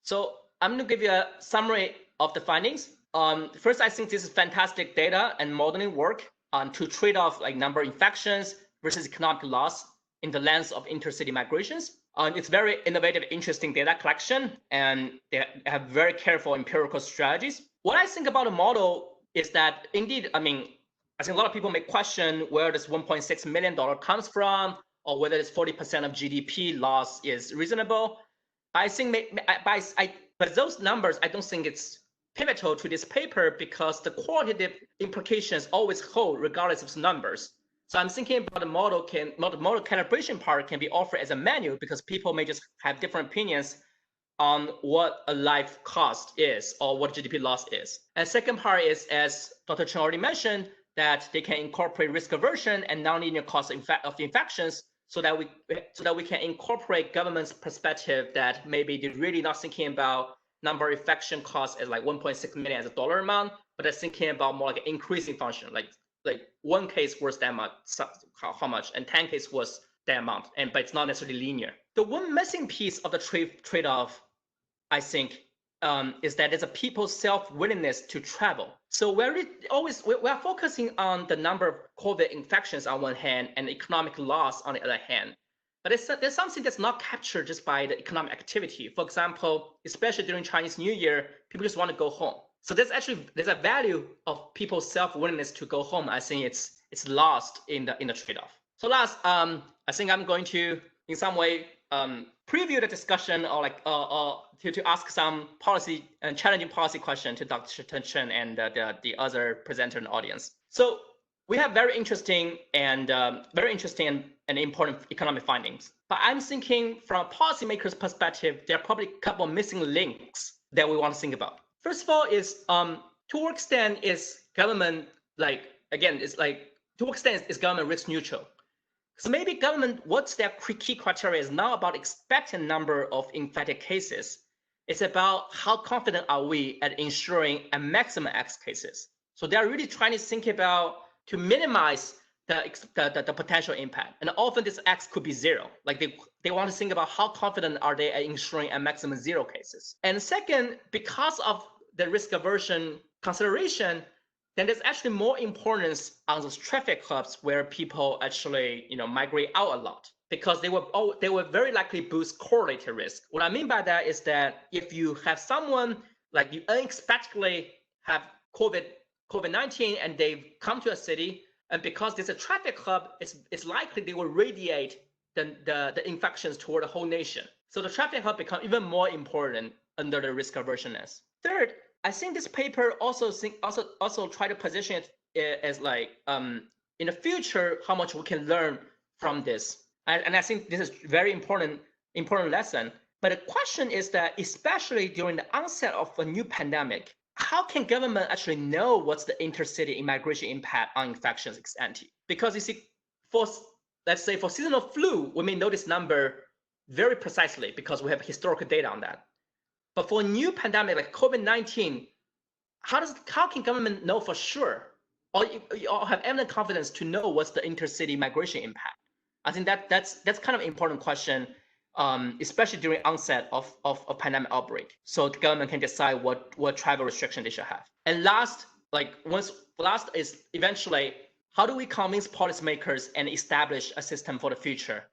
So I'm going to give you a summary of the findings. First, I think this is fantastic data and modeling work to trade off like number of infections versus economic loss in the lens of intercity migrations. It's very innovative, interesting data collection, and they have very careful empirical strategies. What I think about the model is that indeed, I think a lot of people may question where this $1.6 million comes from, or whether this 40% of GDP loss is reasonable. I think, but those numbers, I don't think it's pivotal to this paper because the qualitative implications always hold regardless of the numbers. So I'm thinking about the model calibration part can be offered as a menu because people may just have different opinions on what a life cost is or what GDP loss is. And second part is, as Dr. Chen already mentioned, that they can incorporate risk aversion and nonlinear cost of the infections so that we can incorporate government's perspective that maybe they're really not thinking about number of infection costs as like 1.6 million as a dollar amount, but they're thinking about more like an increasing function, like one case worth that much, how much, and 10 cases worth that amount, but it's not necessarily linear. The one missing piece of the trade-off, I think, is that there's a people's self-willingness to travel. So we're focusing on the number of COVID infections on one hand and economic loss on the other hand. But there's something that's not captured just by the economic activity. For example, especially during Chinese New Year, people just want to go home. So there's a value of people's self-willingness to go home. I think it's lost in the trade-off. So last, I think I'm going to in some way preview the discussion or to ask some policy and challenging policy question to Dr. Chen and the other presenter in the audience. So we have very interesting and important economic findings. But I'm thinking from a policymaker's perspective, there are probably a couple of missing links that we want to think about. First of all is to what extent is government government risk neutral? So maybe government, what's their key criteria is not about expected number of infected cases. It's about how confident are we at ensuring a maximum X cases. So they're really trying to think about to minimize the potential impact. And often this X could be zero. Like they want to think about how confident are they at ensuring a maximum 0 cases. And second, because of the risk aversion consideration, then there's actually more importance on those traffic hubs where people actually migrate out a lot because they will very likely boost correlated risk. What I mean by that is that if you have someone like you unexpectedly have COVID-19 and they've come to a city, and because there's a traffic hub, it's likely they will radiate the infections toward the whole nation. So the traffic hub becomes even more important under the risk aversionness. Third, I think this paper also try to position it as in the future how much we can learn from this, and I think this is very important lesson. But the question is that especially during the onset of a new pandemic, how can government actually know what's the intercity immigration impact on infections ex ante? Because you see, let's say for seasonal flu, we may know this number very precisely because we have historical data on that. But for a new pandemic like COVID-19, how can government know for sure or have eminent confidence to know what's the intercity migration impact? I think that's kind of an important question, especially during onset of pandemic outbreak. So the government can decide what travel restriction they should have. And last is eventually, how do we convince policymakers and establish a system for the future?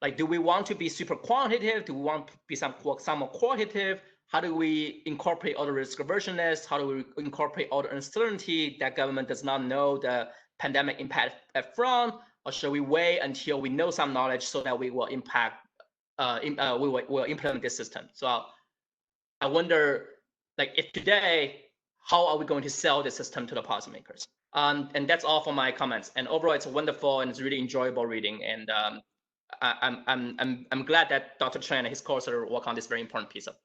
Like, do we want to be super quantitative? Do we want to be somewhat qualitative? How do we incorporate all the risk aversionness? How do we incorporate all the uncertainty that government does not know the pandemic impact up front? Or should we wait until we know some knowledge so that we will will implement this system? So I wonder, if today, how are we going to sell this system to the policymakers? And that's all for my comments. And overall, it's wonderful and it's really enjoyable reading. And I'm glad that Dr. Chen and his co-author work on this very important piece of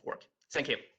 work. Thank you.